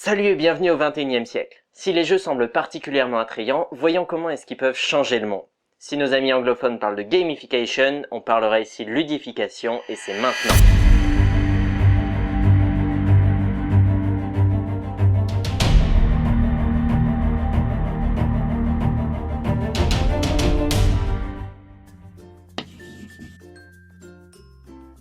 Salut et bienvenue au XXIe siècle. Si les jeux semblent particulièrement attrayants, voyons comment est-ce qu'ils peuvent changer le monde. Si nos amis anglophones parlent de gamification, on parlera ici de ludification et c'est maintenant.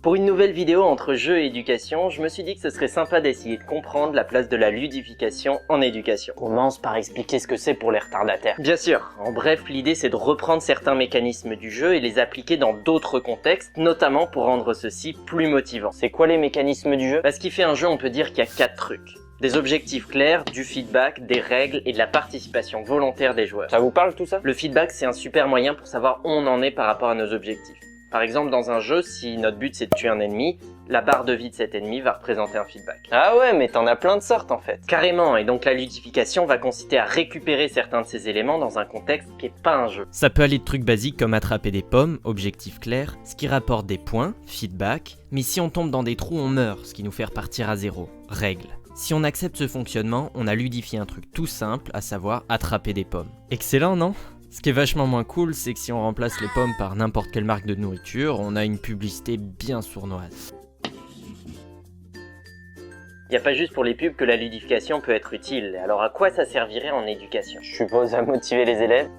Pour une nouvelle vidéo entre jeux et éducation, je me suis dit que ce serait sympa d'essayer de comprendre la place de la ludification en éducation. On commence par expliquer ce que c'est pour les retardataires. Bien sûr, en bref, l'idée c'est de reprendre certains mécanismes du jeu et les appliquer dans d'autres contextes, notamment pour rendre ceux-ci plus motivants. C'est quoi les mécanismes du jeu? Ce qui fait un jeu, on peut dire qu'il y a 4 trucs. Des objectifs clairs, du feedback, des règles et de la participation volontaire des joueurs. Ça vous parle tout ça? Le feedback, c'est un super moyen pour savoir où on en est par rapport à nos objectifs. Par exemple, dans un jeu, si notre but c'est de tuer un ennemi, la barre de vie de cet ennemi va représenter un feedback. Ah ouais, mais t'en as plein de sortes en fait. Carrément, et donc la ludification va consister à récupérer certains de ces éléments dans un contexte qui est pas un jeu. Ça peut aller de trucs basiques comme attraper des pommes, objectif clair, ce qui rapporte des points, feedback, mais si on tombe dans des trous, on meurt, ce qui nous fait repartir à zéro, règle. Si on accepte ce fonctionnement, on a ludifié un truc tout simple, à savoir attraper des pommes. Excellent, non ? Ce qui est vachement moins cool, c'est que si on remplace les pommes par n'importe quelle marque de nourriture, on a une publicité bien sournoise. Il n'y a pas juste pour les pubs que la ludification peut être utile, alors à quoi ça servirait en éducation? Je suppose à motiver les élèves.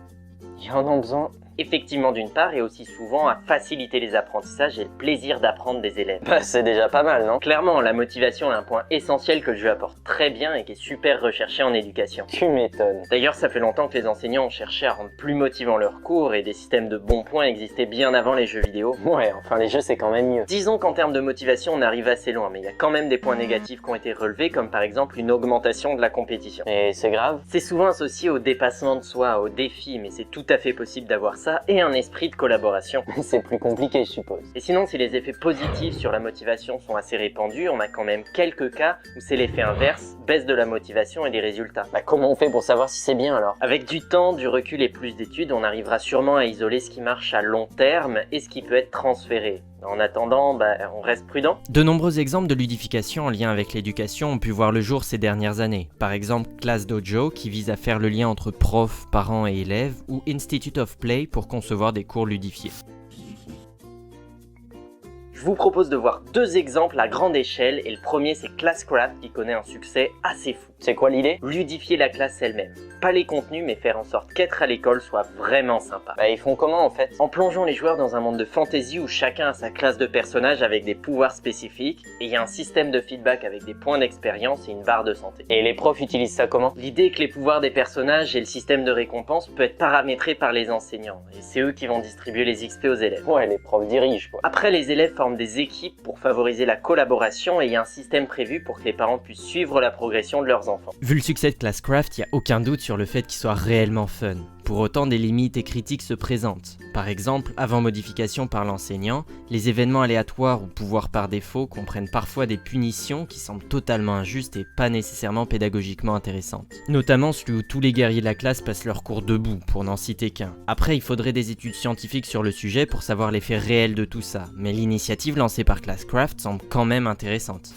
Ils en ont besoin. Effectivement d'une part, et aussi souvent à faciliter les apprentissages et le plaisir d'apprendre des élèves. Bah c'est déjà pas mal, non? Clairement, la motivation est un point essentiel que le jeu apporte très bien et qui est super recherché en éducation. Tu m'étonnes. D'ailleurs, ça fait longtemps que les enseignants ont cherché à rendre plus motivants leurs cours et des systèmes de bons points existaient bien avant les jeux vidéo. Ouais, enfin les jeux c'est quand même mieux. Disons qu'en termes de motivation, on arrive assez loin, mais il y a quand même des points négatifs qui ont été relevés, comme par exemple une augmentation de la compétition. Et c'est grave? C'est souvent associé au dépassement de soi, au défi, mais c'est tout à fait possible d'avoir ça et un esprit de collaboration. C'est plus compliqué, je suppose. Et sinon, si les effets positifs sur la motivation sont assez répandus, on a quand même quelques cas où c'est l'effet inverse, baisse de la motivation et des résultats. Bah comment on fait pour savoir si c'est bien alors? Avec du temps, du recul et plus d'études, on arrivera sûrement à isoler ce qui marche à long terme et ce qui peut être transféré. En attendant, on reste prudent. De nombreux exemples de ludification en lien avec l'éducation ont pu voir le jour ces dernières années. Par exemple, Class Dojo qui vise à faire le lien entre profs, parents et élèves, ou Institute of Play pour concevoir des cours ludifiés. Je vous propose de voir 2 exemples à grande échelle et le premier c'est Classcraft qui connaît un succès assez fou. C'est quoi l'idée? Ludifier la classe elle-même. Pas les contenus mais faire en sorte qu'être à l'école soit vraiment sympa. Bah ils font comment en fait? En plongeant les joueurs dans un monde de fantasy où chacun a sa classe de personnage avec des pouvoirs spécifiques et il y a un système de feedback avec des points d'expérience et une barre de santé. Et les profs utilisent ça comment? L'idée est que les pouvoirs des personnages et le système de récompense peut être paramétré par les enseignants et c'est eux qui vont distribuer les XP aux élèves. Ouais, les profs dirigent quoi. Après, les élèves forment des équipes pour favoriser la collaboration et il y a un système prévu pour que les parents puissent suivre la progression de leurs enfants. Vu le succès de Classcraft, il n'y a aucun doute sur le fait qu'il soit réellement fun. Pour autant, des limites et critiques se présentent. Par exemple, avant modification par l'enseignant, les événements aléatoires ou pouvoirs par défaut comprennent parfois des punitions qui semblent totalement injustes et pas nécessairement pédagogiquement intéressantes. Notamment celui où tous les guerriers de la classe passent leur cours debout, pour n'en citer qu'un. Après, il faudrait des études scientifiques sur le sujet pour savoir l'effet réel de tout ça, mais l'initiative lancée par Classcraft semble quand même intéressante.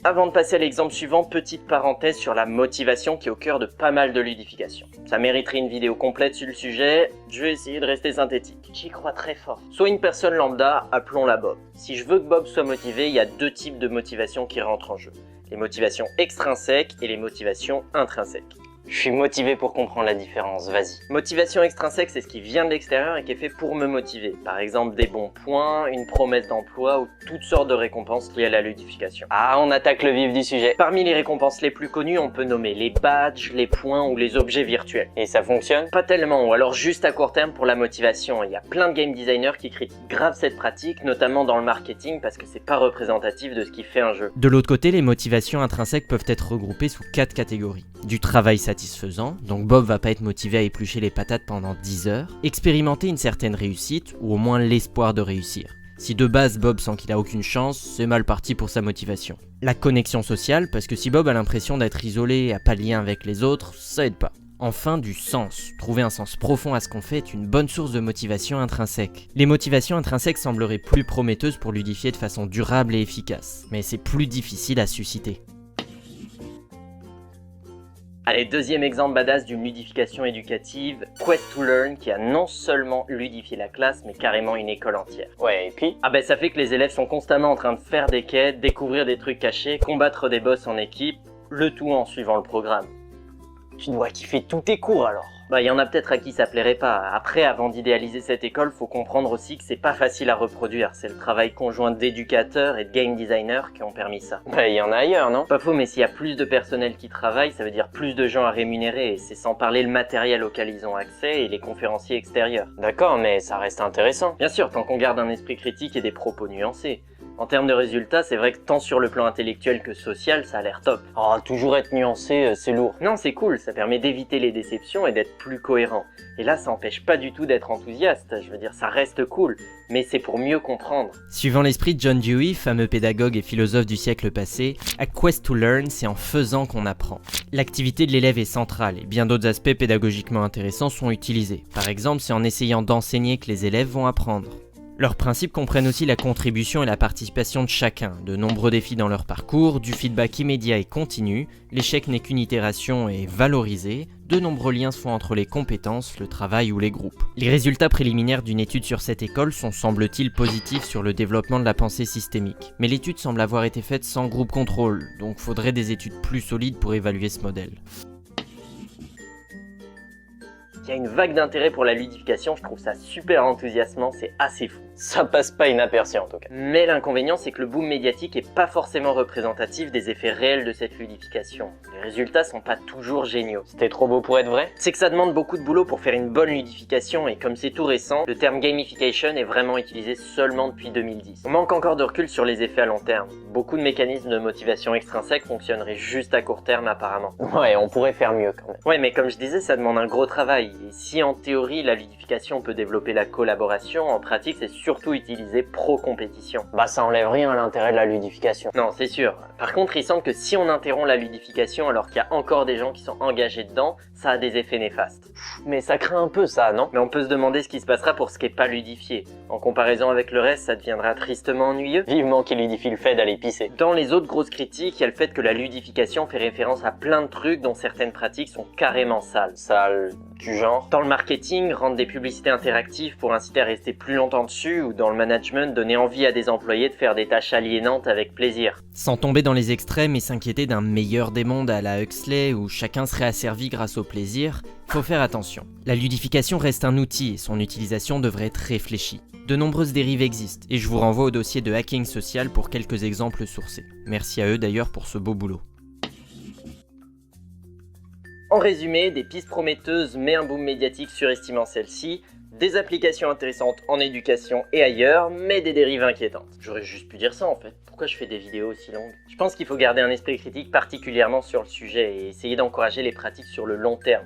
Avant de passer à l'exemple suivant, petite parenthèse sur la motivation qui est au cœur de pas mal de ludification. Ça mériterait une vidéo complète sur le sujet, je vais essayer de rester synthétique. J'y crois très fort. Soit une personne lambda, appelons-la Bob. Si je veux que Bob soit motivé, il y a 2 types de motivation qui rentrent en jeu. Les motivations extrinsèques et les motivations intrinsèques. Je suis motivé pour comprendre la différence, vas-y. Motivation extrinsèque, c'est ce qui vient de l'extérieur et qui est fait pour me motiver. Par exemple, des bons points, une promesse d'emploi ou toutes sortes de récompenses liées à la ludification. Ah, on attaque le vif du sujet. Parmi les récompenses les plus connues, on peut nommer les badges, les points ou les objets virtuels. Et ça fonctionne? Pas tellement, ou alors juste à court terme pour la motivation. Il y a plein de game designers qui critiquent grave cette pratique, notamment dans le marketing, parce que c'est pas représentatif de ce qui fait un jeu. De l'autre côté, les motivations intrinsèques peuvent être regroupées sous 4 catégories. Du travail satisfaisant, donc Bob va pas être motivé à éplucher les patates pendant 10 heures, expérimenter une certaine réussite, ou au moins l'espoir de réussir. Si de base Bob sent qu'il a aucune chance, c'est mal parti pour sa motivation. La connexion sociale, parce que si Bob a l'impression d'être isolé et a pas de lien avec les autres, ça aide pas. Enfin, du sens. Trouver un sens profond à ce qu'on fait est une bonne source de motivation intrinsèque. Les motivations intrinsèques sembleraient plus prometteuses pour ludifier de façon durable et efficace, mais c'est plus difficile à susciter. Allez, deuxième exemple badass d'une ludification éducative, Quest to Learn, qui a non seulement ludifié la classe, mais carrément une école entière. Ouais, et puis? Ah ben ça fait que les élèves sont constamment en train de faire des quêtes, découvrir des trucs cachés, combattre des boss en équipe, le tout en suivant le programme. Tu dois kiffer tous tes cours alors. Bah y en a peut-être à qui ça plairait pas. Après, avant d'idéaliser cette école, faut comprendre aussi que c'est pas facile à reproduire. C'est le travail conjoint d'éducateurs et de game designers qui ont permis ça. Bah, il y en a ailleurs, non? Pas faux, mais s'il y a plus de personnel qui travaille, ça veut dire plus de gens à rémunérer, et c'est sans parler le matériel auquel ils ont accès et les conférenciers extérieurs. D'accord, mais ça reste intéressant. Bien sûr, tant qu'on garde un esprit critique et des propos nuancés. En termes de résultats, c'est vrai que tant sur le plan intellectuel que social, ça a l'air top. Oh, toujours être nuancé, c'est lourd. Non, c'est cool, ça permet d'éviter les déceptions et d'être plus cohérent. Et là, ça empêche pas du tout d'être enthousiaste, je veux dire, ça reste cool, mais c'est pour mieux comprendre. Suivant l'esprit de John Dewey, fameux pédagogue et philosophe du siècle passé, A Quest to Learn, c'est en faisant qu'on apprend. L'activité de l'élève est centrale et bien d'autres aspects pédagogiquement intéressants sont utilisés. Par exemple, c'est en essayant d'enseigner que les élèves vont apprendre. Leurs principes comprennent aussi la contribution et la participation de chacun, de nombreux défis dans leur parcours, du feedback immédiat et continu, l'échec n'est qu'une itération et valorisé, de nombreux liens se font entre les compétences, le travail ou les groupes. Les résultats préliminaires d'une étude sur cette école sont semble-t-il positifs sur le développement de la pensée systémique. Mais l'étude semble avoir été faite sans groupe contrôle, donc faudrait des études plus solides pour évaluer ce modèle. Il y a une vague d'intérêt pour la ludification, je trouve ça super enthousiasmant, c'est assez fou. Ça passe pas inaperçu en tout cas. Mais l'inconvénient, c'est que le boom médiatique est pas forcément représentatif des effets réels de cette ludification. Les résultats sont pas toujours géniaux. C'était trop beau pour être vrai? C'est que ça demande beaucoup de boulot pour faire une bonne ludification, et comme c'est tout récent, le terme gamification est vraiment utilisé seulement depuis 2010. On manque encore de recul sur les effets à long terme. Beaucoup de mécanismes de motivation extrinsèque fonctionneraient juste à court terme apparemment. Ouais, on pourrait faire mieux quand même. Ouais, mais comme je disais, ça demande un gros travail. Et si en théorie la ludification peut développer la collaboration, en pratique c'est surtout utilisé pro-compétition. Bah ça enlève rien à l'intérêt de la ludification. Non, c'est sûr. Par contre, il semble que si on interrompt la ludification alors qu'il y a encore des gens qui sont engagés dedans, ça a des effets néfastes. Mais ça craint un peu ça, non? Mais on peut se demander ce qui se passera pour ce qui est pas ludifié. En comparaison avec le reste, ça deviendra tristement ennuyeux. Vivement qu'il ludifie le fait d'aller pisser. Dans les autres grosses critiques, il y a le fait que la ludification fait référence à plein de trucs dont certaines pratiques sont carrément sales. Sale du genre? Dans le marketing, rendre des publicités interactives pour inciter à rester plus longtemps dessus, ou dans le management, donner envie à des employés de faire des tâches aliénantes avec plaisir. Sans tomber dans les extrêmes et s'inquiéter d'un meilleur des mondes à la Huxley où chacun serait asservi grâce au plaisir, faut faire attention. La ludification reste un outil et son utilisation devrait être réfléchie. De nombreuses dérives existent et je vous renvoie au dossier de Hacking Social pour quelques exemples sourcés. Merci à eux d'ailleurs pour ce beau boulot. En résumé, des pistes prometteuses mais un boom médiatique surestimant celles-ci, des applications intéressantes en éducation et ailleurs, mais des dérives inquiétantes. J'aurais juste pu dire ça en fait. Pourquoi je fais des vidéos aussi longues? Je pense qu'il faut garder un esprit critique particulièrement sur le sujet et essayer d'encourager les pratiques sur le long terme.